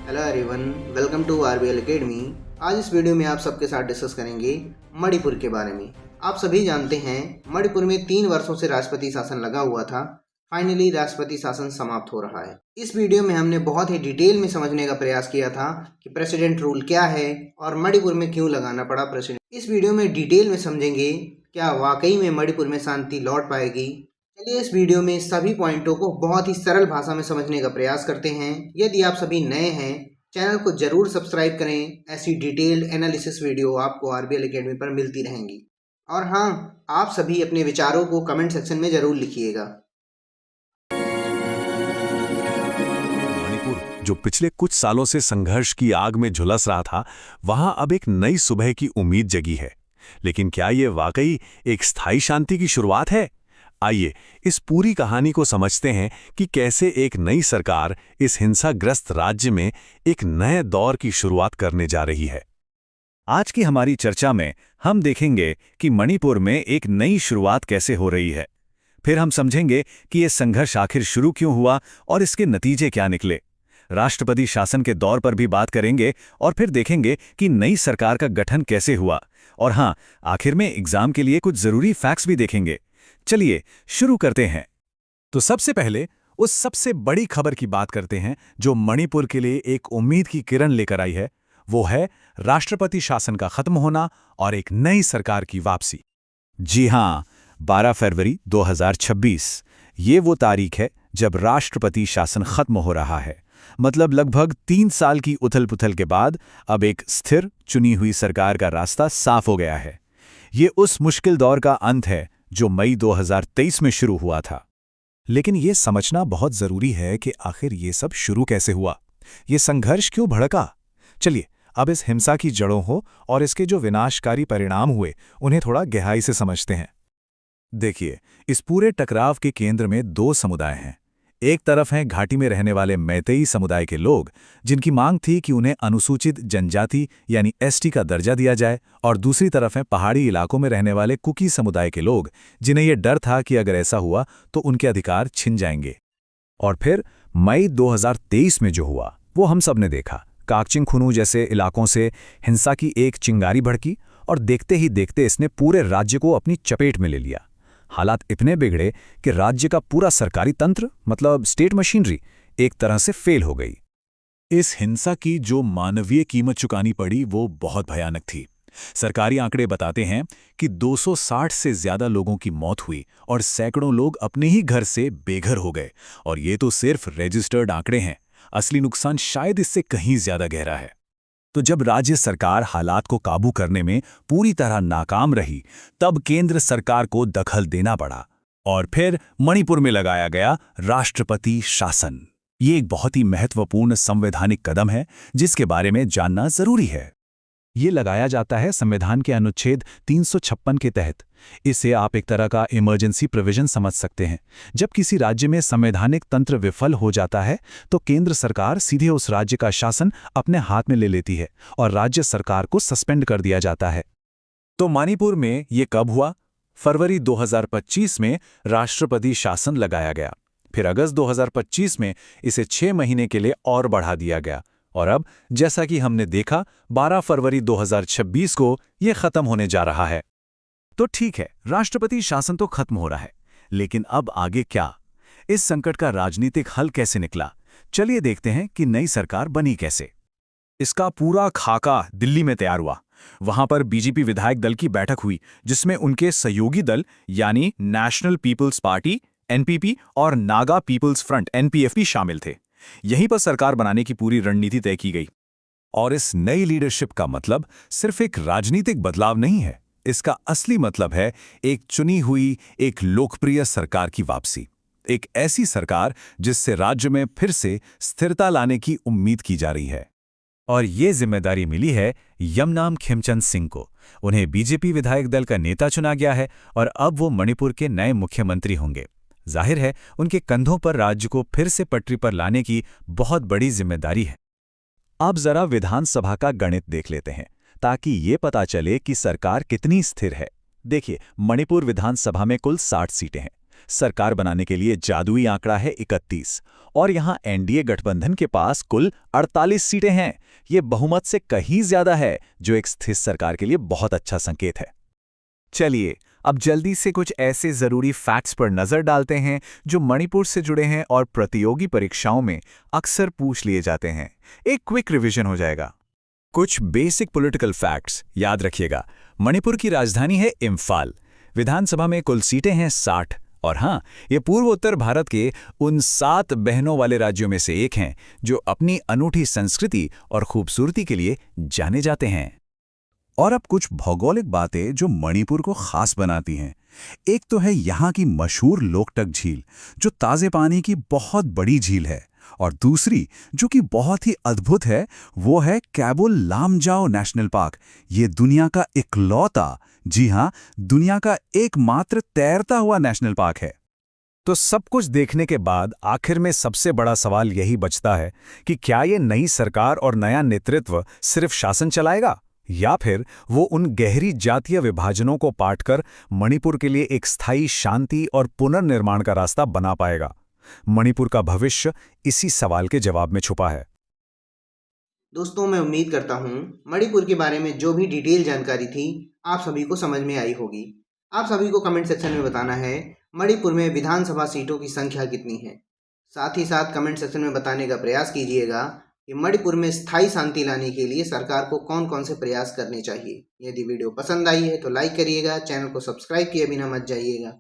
Hello everyone, welcome to RBL academy. आज इस video में आप सबके साथ डिस्कस करेंगे मणिपुर के बारे में। आप सभी जानते हैं मणिपुर में 3 वर्षों से राष्ट्रपति शासन लगा हुआ था। फाइनली राष्ट्रपति शासन समाप्त हो रहा है। इस वीडियो में हमने बहुत ही डिटेल में समझने का प्रयास किया था कि प्रेसिडेंट रूल क्या है और मणिपुर में क्यों लगाना पड़ा प्रेसिडेंट। इस वीडियो में डिटेल में समझेंगे क्या वाकई में मणिपुर में शांति लौट पाएगी। चलिए इस वीडियो में सभी पॉइंटों को बहुत ही सरल भाषा में समझने का प्रयास करते हैं। यदि आप सभी नए हैं, चैनल को जरूर सब्सक्राइब करें। ऐसी डिटेल्ड एनालिसिस वीडियो आपको आरबीएल एकेडमी पर मिलती रहेंगी। और हाँ, आप सभी अपने विचारों को कमेंट सेक्शन में जरूर लिखिएगा। मणिपुर जो पिछले कुछ सालों से संघर्ष की आग में झुलस रहा था, वहां अब एक नई सुबह की उम्मीद जगी है। लेकिन क्या ये वाकई एक स्थायी शांति की शुरुआत है? आइए इस पूरी कहानी को समझते हैं कि कैसे एक नई सरकार इस हिंसाग्रस्त राज्य में एक नए दौर की शुरुआत करने जा रही है। आज की हमारी चर्चा में हम देखेंगे कि मणिपुर में एक नई शुरुआत कैसे हो रही है। फिर हम समझेंगे कि ये संघर्ष आखिर शुरू क्यों हुआ और इसके नतीजे क्या निकले। राष्ट्रपति शासन के दौर पर भी बात करेंगे और फिर देखेंगे कि नई सरकार का गठन कैसे हुआ। और हाँ, आखिर में एग्जाम के लिए कुछ जरूरी फैक्ट्स भी देखेंगे। चलिए शुरू करते हैं। तो सबसे पहले उस सबसे बड़ी खबर की बात करते हैं जो मणिपुर के लिए एक उम्मीद की किरण लेकर आई है। वो है राष्ट्रपति शासन का खत्म होना और एक नई सरकार की वापसी। जी हां, 12 फरवरी 2026 ये वो तारीख है जब राष्ट्रपति शासन खत्म हो रहा है। मतलब लगभग 3 साल की उथल-पुथल के बाद अब एक स्थिर चुनी हुई सरकार का रास्ता साफ हो गया है। ये उस मुश्किल दौर का अंत है जो मई 2023 में शुरू हुआ था। लेकिन ये समझना बहुत जरूरी है कि आखिर ये सब शुरू कैसे हुआ, ये संघर्ष क्यों भड़का। चलिए अब इस हिंसा की जड़ों हो और इसके जो विनाशकारी परिणाम हुए उन्हें थोड़ा गहराई से समझते हैं। देखिए, इस पूरे टकराव के केंद्र में 2 समुदाय हैं। एक तरफ हैं घाटी में रहने वाले मैतेई समुदाय के लोग, जिनकी मांग थी कि उन्हें अनुसूचित जनजाति यानी एसटी का दर्जा दिया जाए, और दूसरी तरफ हैं पहाड़ी इलाकों में रहने वाले कुकी समुदाय के लोग, जिन्हें यह डर था कि अगर ऐसा हुआ तो उनके अधिकार छिन जाएंगे। और फिर मई 2023 में जो हुआ वो हम सब ने देखा। काकचिंग खुनू जैसे इलाकों से हिंसा की एक चिंगारी भड़की और देखते ही देखते इसने पूरे राज्य को अपनी चपेट में ले लिया। हालात इतने बिगड़े कि राज्य का पूरा सरकारी तंत्र, मतलब स्टेट मशीनरी, एक तरह से फेल हो गई। इस हिंसा की जो मानवीय कीमत चुकानी पड़ी वो बहुत भयानक थी। सरकारी आंकड़े बताते हैं कि 260 से ज्यादा लोगों की मौत हुई और सैकड़ों लोग अपने ही घर से बेघर हो गए। और ये तो सिर्फ रजिस्टर्ड आंकड़े हैं, असली नुकसान शायद इससे कहीं ज्यादा गहरा है। तो जब राज्य सरकार हालात को काबू करने में पूरी तरह नाकाम रही, तब केंद्र सरकार को दखल देना पड़ा और फिर मणिपुर में लगाया गया राष्ट्रपति शासन। ये एक बहुत ही महत्वपूर्ण संवैधानिक कदम है जिसके बारे में जानना जरूरी है। ये लगाया जाता है संविधान के अनुच्छेद 356 के तहत। इसे आप एक तरह का इमरजेंसी प्रोविजन समझ सकते हैं। जब किसी राज्य में संवैधानिक तंत्र विफल हो जाता है तो केंद्र सरकार सीधे उस राज्य का शासन अपने हाथ में ले लेती है और राज्य सरकार को सस्पेंड कर दिया जाता है। तो मणिपुर में ये कब हुआ? फरवरी 2025 में राष्ट्रपति शासन लगाया गया। फिर अगस्त 2025 में इसे 6 महीने के लिए और बढ़ा दिया गया। और अब जैसा कि हमने देखा, 12 फरवरी 2026 को यह खत्म होने जा रहा है। तो ठीक है, राष्ट्रपति शासन तो खत्म हो रहा है, लेकिन अब आगे क्या? इस संकट का राजनीतिक हल कैसे निकला? चलिए देखते हैं कि नई सरकार बनी कैसे। इसका पूरा खाका दिल्ली में तैयार हुआ। वहां पर बीजेपी विधायक दल की बैठक हुई, जिसमें उनके सहयोगी दल यानी नेशनल पीपल्स पार्टी एनपीपी और नागा पीपल्स फ्रंट एनपीएफ शामिल थे। यहीं पर सरकार बनाने की पूरी रणनीति तय की गई। और इस नई लीडरशिप का मतलब सिर्फ एक राजनीतिक बदलाव नहीं है, इसका असली मतलब है एक चुनी हुई, एक लोकप्रिय सरकार की वापसी। एक ऐसी सरकार जिससे राज्य में फिर से स्थिरता लाने की उम्मीद की जा रही है। और ये जिम्मेदारी मिली है यमनाम खिमचंद सिंह को। उन्हें बीजेपी विधायक दल का नेता चुना गया है और अब वो मणिपुर के नए मुख्यमंत्री होंगे। जाहिर है उनके कंधों पर राज्य को फिर से पटरी पर लाने की बहुत बड़ी जिम्मेदारी है। अब जरा विधानसभा का गणित देख लेते हैं ताकि ये पता चले कि सरकार कितनी स्थिर है। देखिए, मणिपुर विधानसभा में कुल 60 सीटें हैं। सरकार बनाने के लिए जादुई आंकड़ा है 31 और यहाँ एनडीए गठबंधन के पास कुल 48 सीटें हैं। ये बहुमत से कहीं ज्यादा है, जो एक स्थिर सरकार के लिए बहुत अच्छा संकेत है। चलिए अब जल्दी से कुछ ऐसे जरूरी फैक्ट्स पर नजर डालते हैं जो मणिपुर से जुड़े हैं और प्रतियोगी परीक्षाओं में अक्सर पूछ लिए जाते हैं। एक क्विक रिवीजन हो जाएगा। कुछ बेसिक पॉलिटिकल फैक्ट्स याद रखिएगा। मणिपुर की राजधानी है इम्फाल। विधानसभा में कुल सीटें हैं 60 और हाँ, ये पूर्वोत्तर भारत के उन 7 बहनों वाले राज्यों में से एक हैं जो अपनी अनूठी संस्कृति और खूबसूरती के लिए जाने जाते हैं। और अब कुछ भौगोलिक बातें जो मणिपुर को खास बनाती हैं। एक तो है यहाँ की मशहूर लोकटक झील, जो ताज़े पानी की बहुत बड़ी झील है, और दूसरी जो कि बहुत ही अद्भुत है वो है कैबुल लामजाओ नेशनल पार्क। ये दुनिया का इकलौता, जी हाँ, दुनिया का एकमात्र तैरता हुआ नेशनल पार्क है। तो सब कुछ देखने के बाद आखिर में सबसे बड़ा सवाल यही बचता है कि क्या ये नई सरकार और नया नेतृत्व सिर्फ शासन चलाएगा या फिर वो उन गहरी जातीय विभाजनों को पाटकर मणिपुर के लिए एक स्थायी शांति और पुनर्निर्माण का रास्ता बना पाएगा। मणिपुर का भविष्य इसी सवाल के जवाब में छुपा है। दोस्तों, मैं उम्मीद करता हूँ मणिपुर के बारे में जो भी डिटेल जानकारी थी आप सभी को समझ में आई होगी। आप सभी को कमेंट सेक्शन में बताना है मणिपुर में विधानसभा सीटों की संख्या कितनी है। साथ ही साथ कमेंट सेक्शन में बताने का प्रयास कीजिएगा कि मणिपुर में स्थायी शांति लाने के लिए सरकार को कौन कौन से प्रयास करने चाहिए। यदि वीडियो पसंद आई है तो लाइक करिएगा, चैनल को सब्सक्राइब किए बिना मत जाइएगा।